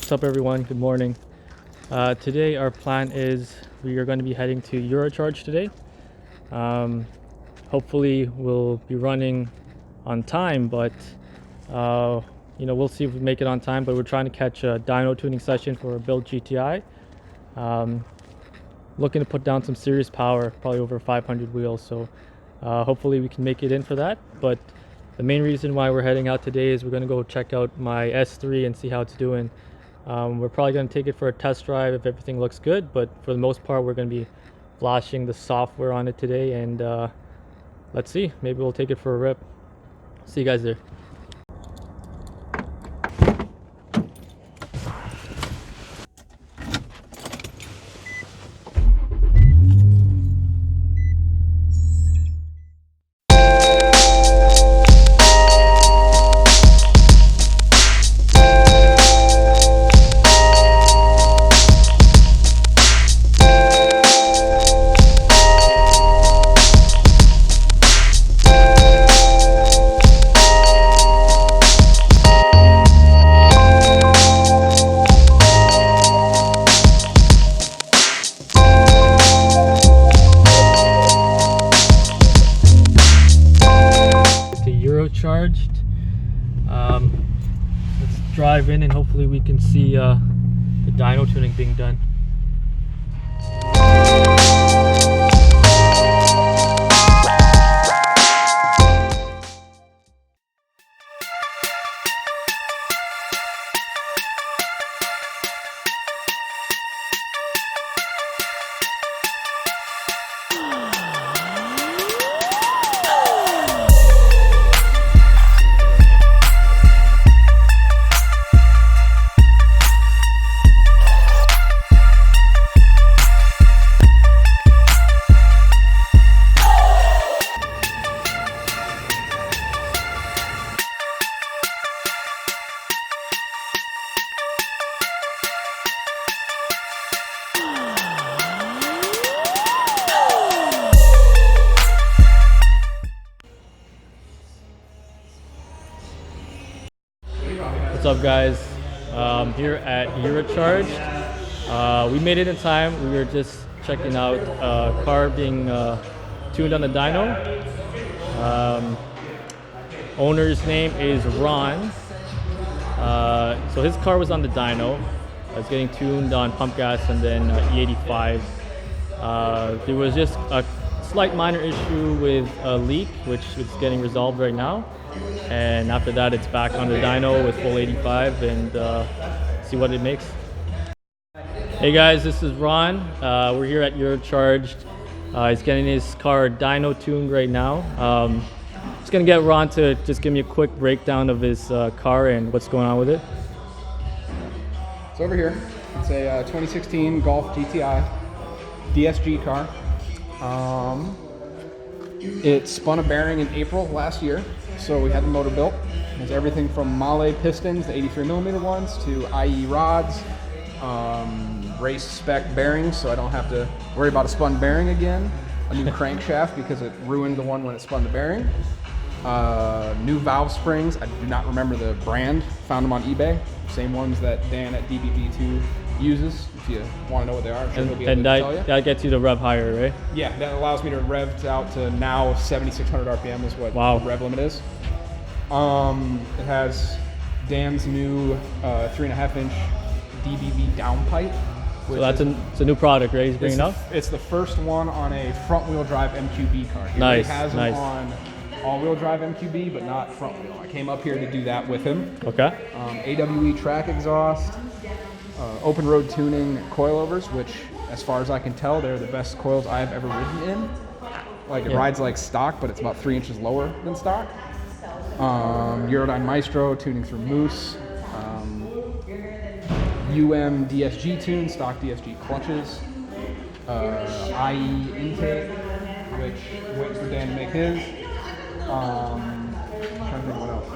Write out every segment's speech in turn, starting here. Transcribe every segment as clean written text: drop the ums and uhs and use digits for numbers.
What's up everyone, good morning. Today our plan is we are going to be heading to Eurocharged today. Hopefully we'll be running on time, but we'll see if we make it on time. But we're trying to catch a dyno tuning session for a build GTI. Looking to put down some serious power, probably over 500 wheels, so hopefully we can make it in for that. But the main reason why we're heading out today is we're going to go check out my S3 and see how it's doing. We're probably going to take it for a test drive if everything looks good, but for the most part we're going to be flashing the software on it today, and let's see, maybe we'll take it for a rip. See you guys there. Eurocharged. Let's drive in and hopefully we can see the dyno tuning being done. What's up guys, here at Eurocharged. We made it in time. We were just checking out a car being tuned on the dyno. Owner's name is Ron. So his car was on the dyno. It was getting tuned on pump gas and then E85. There was just a slight minor issue with a leak, which is getting resolved right now. And after that, it's back on the dyno with full 85 and see what it makes. Hey guys, this is Ron. We're here at Eurocharged. He's getting his car dyno tuned right now. Just gonna get Ron to just give me a quick breakdown of his car and what's going on with it. It's over here. It's a 2016 Golf GTI DSG car. It spun a bearing in April last year, so we had the motor built. It's everything from Mahle pistons, the 83mm ones, to IE rods, race spec bearings, so I don't have to worry about a spun bearing again. A new crankshaft because it ruined the one when it spun the bearing. New valve springs. I do not remember the brand. Found them on eBay. Same ones that Dan at DBV2 uses. If you want to know what they are, I'm sure he'll be able to tell you. That gets you to rev higher, right? Yeah, that allows me to rev out to now 7,600 RPM is what the rev limit is. It has Dan's new 3.5-inch DBV downpipe. So it's a new product, right? He's bringing up. It's the first one on a front-wheel drive MQB car. He nice, has them on all-wheel drive MQB, but not front-wheel. I came up here to do that with him. Okay. AWE track exhaust, open road tuning coilovers, which, as far as I can tell, they're the best coils I've ever ridden in. Like it Yeah. rides like stock, but it's about 3 inches lower than stock. Eurodyne Maestro tuning through Moose. DSG tune, stock DSG clutches. IE intake, which waiting for Dan to make his. Trying to think what else.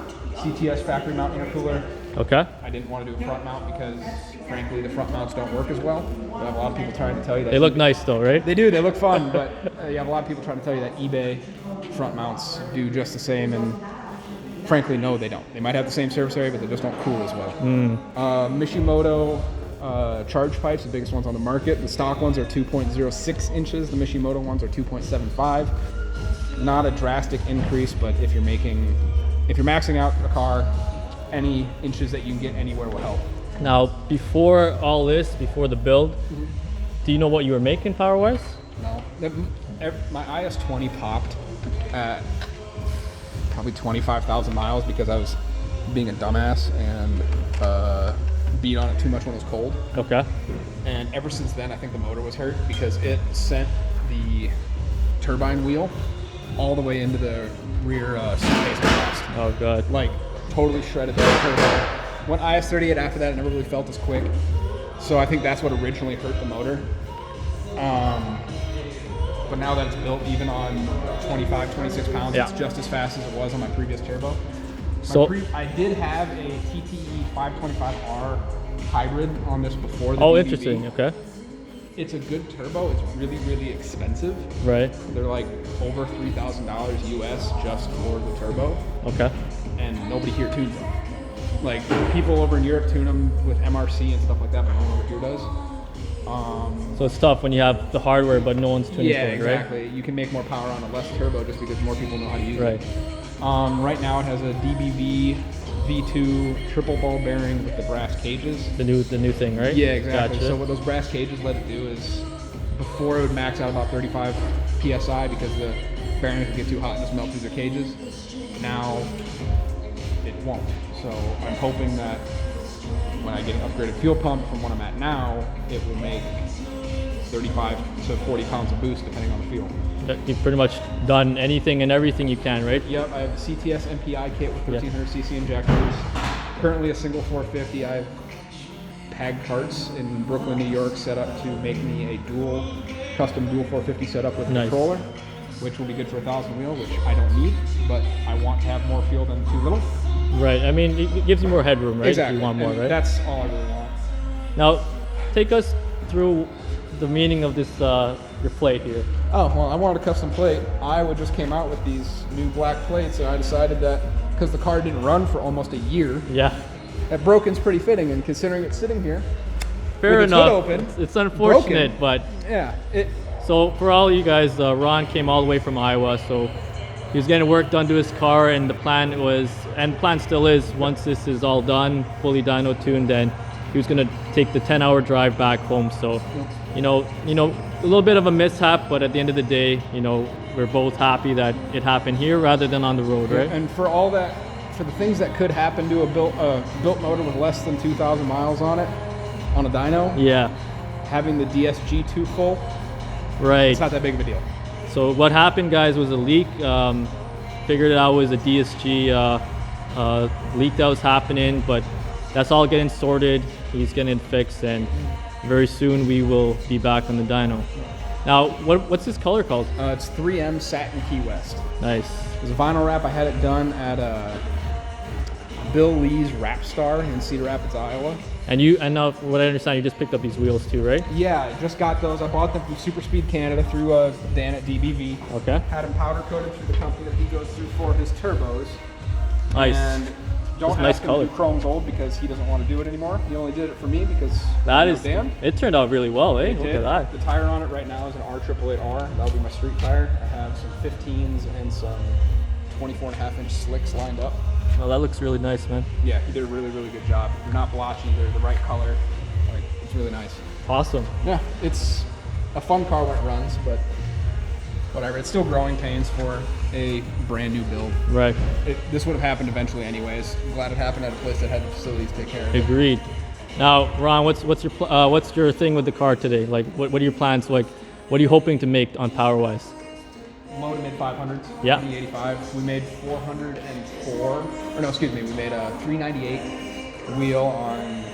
CTS factory mount intercooler. Okay. I didn't want to do a front mount because, frankly, the front mounts don't work as well. I have a lot of people trying to tell you that. They look nice though, right? They do. They look fun, but you have a lot of people trying to tell you that eBay front mounts do just the same, and frankly, no, they don't. They might have the same surface area, but they just don't cool as well. Mishimoto charge pipes, the biggest ones on the market. The stock ones are 2.06 inches. The Mishimoto ones are 2.75. Not a drastic increase, but if you're maxing out a car, any inches that you can get anywhere will help. Now, before all this, before the build, do you know what you were making power-wise? No. My IS-20 popped at probably 25,000 miles because I was being a dumbass and beat on it too much when it was cold. Okay. And ever since then, I think the motor was hurt because it sent the turbine wheel all the way into the rear suitcase exhaust. Oh god. Like, totally shredded the turbo. Went IS-38 after that, it never really felt as quick. So I think that's what originally hurt the motor. But now that it's built even on 25, 26 pounds, Yeah. it's just as fast as it was on my previous turbo. I did have a TTE 525R hybrid on this before the Oh, DBV. interesting. Okay. It's a good turbo. It's really, really expensive. Right. They're like over $3,000 US just for the turbo, Okay. and nobody here tunes them. Like, people over in Europe tune them with MRC and stuff like that, but no one over here does. So it's tough when you have the hardware, but no one's tuning Yeah, for it, right? exactly. You can make more power on a less turbo just because more people know how to use Right. it. Right now it has a DBV2 triple ball bearing with the brass cages. The new thing, right? Yeah, exactly. Gotcha. So what those brass cages let it do is, before it would max out about 35 PSI because the bearings would get too hot and just melt through their cages. Now it won't. So I'm hoping that when I get an upgraded fuel pump from what I'm at now, it will make 35 to 40 pounds of boost depending on the fuel. You've pretty much done anything and everything you can, right? Yep, I have a CTS MPI kit with 1300cc injectors. Currently a single 450. I have PAG parts in Brooklyn, New York set up to make me a custom dual 450 setup with a Nice. controller, which will be good for a 1,000 wheel, which I don't need, but I want to have more fuel than too little. Right. I mean, it gives you more headroom, right? Exactly. You want more, And right? that's all I really want. Now, take us through the meaning of this your plate here. Oh, well, I wanted a custom plate. Iowa just came out with these new black plates, and I decided that because the car didn't run for almost a year, Yeah. that broken's pretty fitting, and considering it's sitting here, Fair with its hood enough. open, It's unfortunate, broken. but yeah, so for all you guys, Ron came all the way from Iowa, so he was getting work done to his car, and the plan still is, once this is all done, fully dyno tuned, then he was gonna take the 10-hour drive back home. So, you know, a little bit of a mishap, but at the end of the day, we're both happy that it happened here rather than on the road, right? And for all that, for the things that could happen to a built motor with less than 2,000 miles on it, on a dyno, Yeah, having the DSG2 full, right. it's not that big of a deal. So what happened, guys, was a leak. Figured it out was a DSG leak that was happening, but that's all getting sorted. He's getting it fixed, and very soon we will be back on the dyno. Now, what's this color called? It's 3M Satin Key West. Nice. It was a vinyl wrap. I had it done at Bill Lee's Wrap Star in Cedar Rapids, Iowa. And now, from what I understand, you just picked up these wheels too, right? Yeah, I just got those. I bought them from Super Speed Canada through Dan at DBV. Okay. Had them powder coated through the company that he goes through for his turbos. Nice. And don't That's ask nice him color. to do chrome gold because he doesn't want to do it anymore. He only did it for me because That is. Dan. It turned out really well, eh? It Look did. at that. The tire on it right now is an R888R. That'll be my street tire. I have some 15s and some 24.5-inch slicks lined up. Well, that looks really nice, man. Yeah, he did a really, really good job. They're not blotchy. They're the right color. Like, it's really nice. Awesome. Yeah, it's a fun car when it runs, but whatever. It's still growing pains for a brand new build. Right. This would have happened eventually anyways. I'm glad it happened at a place that had the facilities to take care of it. Agreed. Now, Ron, what's your thing with the car today? Like, what are your plans? Like, what are you hoping to make on power-wise? low to mid 500s. Yeah. The 85. We made 404, or no, excuse me, we made a 398 wheel on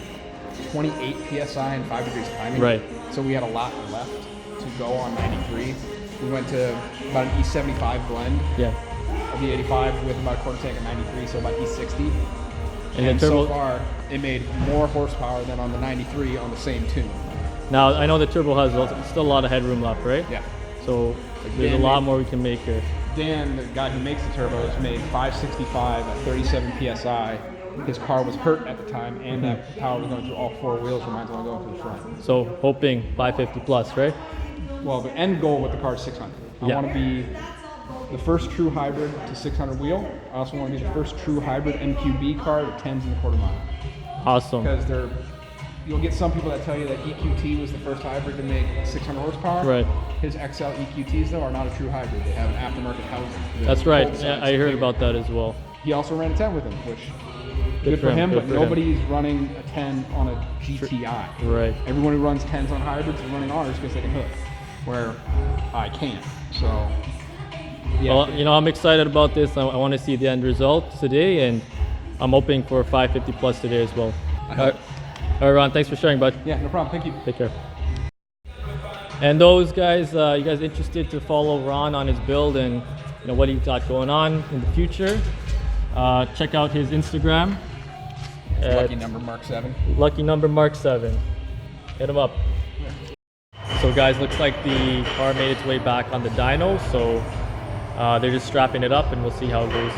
28 psi and 5 degrees of timing. Right. So we had a lot left to go on 93. We went to about an E75 blend. Yeah. Of the 85 with about a quarter tank of 93, so about E60. And so far, it made more horsepower than on the 93 on the same tune. Now, I know the turbo has still a lot of headroom left, right? Yeah. So there's a lot more we can make here. Dan, the guy who makes the turbos, made 565 at 37 psi. His car was hurt at the time, and that power was going through all 4 wheels, where mine's only going through the front. So hoping 550 plus, right? Well, the end goal with the car is 600. I want to be the first true hybrid to 600 wheel. I also want to be the first true hybrid MQB car that 10s in the quarter mile. Awesome. Because you'll get some people that tell you that EQT was the first hybrid to make 600 horsepower. Right. His XL EQTs, though, are not a true hybrid. They have an aftermarket housing. That's right. Yeah, I heard about that as well. He also ran a 10 with him, which good for him, but nobody's running a 10 on a GTI. Right. Everyone who runs 10s on hybrids is running ours because they can hook, where I can't. So, yeah. Well, you know, I'm excited about this. I want to see the end result today, and I'm hoping for 550 plus today as well. All right, Ron, thanks for sharing, bud. Yeah, no problem. Thank you. Take care. And those guys, you guys interested to follow Ron on his build and what he's got going on in the future, check out his Instagram. Lucky number Mark 7. Lucky number Mark 7. Hit him up. So guys, looks like the car made its way back on the dyno, so they're just strapping it up and we'll see how it goes.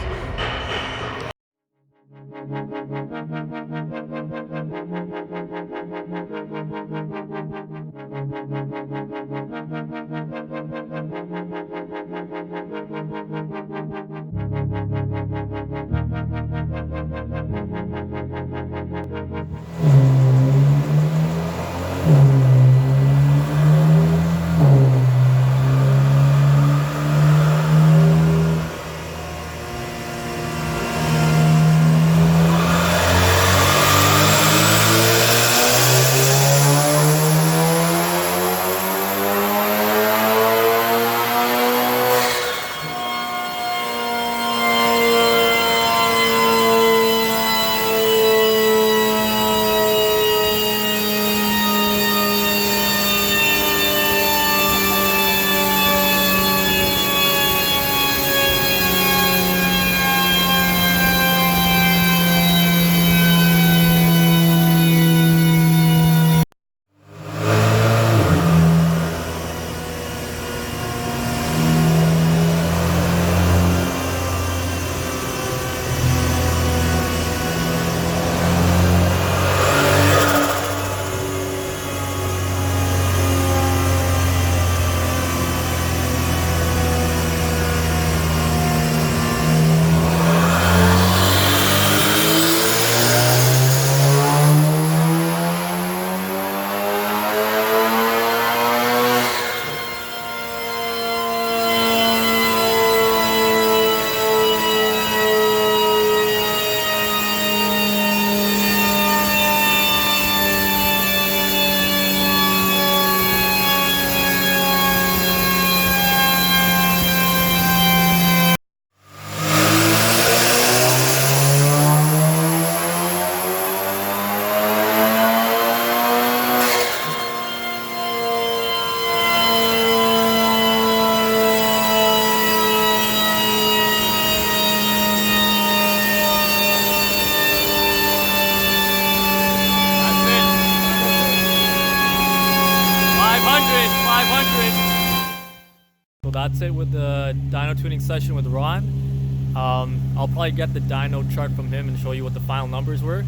So that's it with the dyno tuning session with Ron. I'll probably get the dyno chart from him and show you what the final numbers were.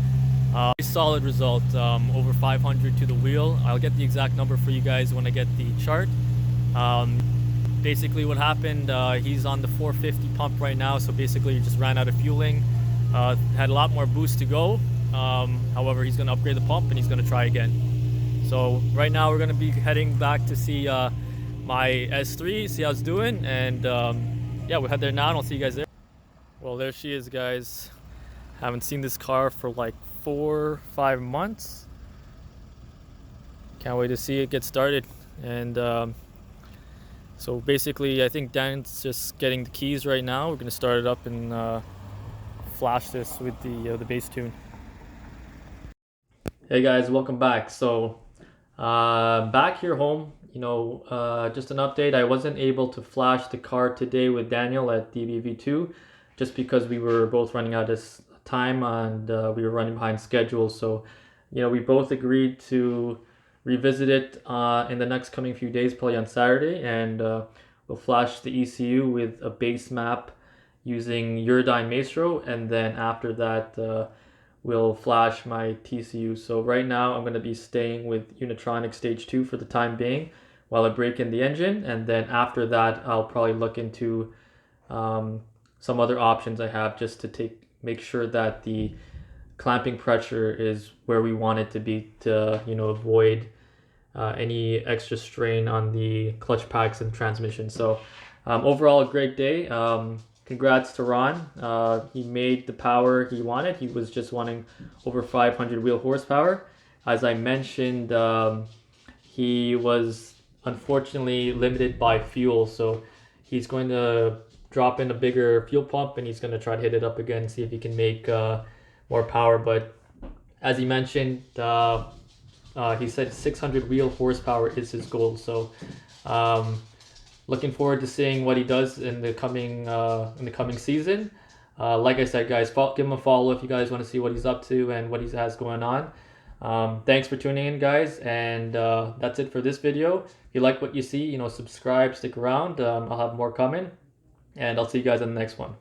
Solid result, over 500 to the wheel. I'll get the exact number for you guys when I get the chart. Basically what happened, he's on the 450 pump right now, so basically he just ran out of fueling. Had a lot more boost to go. However, he's going to upgrade the pump and he's going to try again. So right now we're going to be heading back to see my S3, see how it's doing, and yeah, we'll head there now and I'll see you guys there. Well, there she is, guys. Haven't seen this car for like 4-5 months. Can't wait to see it get started. And So basically, I think Dan's just getting the keys right now. We're gonna start it up and flash this with the bass tune. Hey guys, welcome back. So back here home, just an update. I wasn't able to flash the car today with Daniel at DBV2 just because we were both running out of time and we were running behind schedule. So, we both agreed to revisit it in the next coming few days, probably on Saturday, and we'll flash the ECU with a base map using Eurodyne Maestro, and then after that we'll flash my TCU. So right now I'm going to be staying with Unitronic Stage 2 for the time being while I break in the engine, and then after that I'll probably look into some other options I have just to make sure that the clamping pressure is where we want it to be to avoid any extra strain on the clutch packs and transmission. So overall, a great day. Congrats to Ron. He made the power he wanted. He was just wanting over 500 wheel horsepower. As I mentioned, he was unfortunately limited by fuel, so he's going to drop in a bigger fuel pump and he's going to try to hit it up again and see if he can make more power. But as he mentioned, he said 600 wheel horsepower is his goal. So looking forward to seeing what he does in the coming season. Like I said, guys, give him a follow if you guys want to see what he's up to and what he has going on. Thanks for tuning in, guys, and that's it for this video. If you like what you see, subscribe, stick around. I'll have more coming, and I'll see you guys in the next one.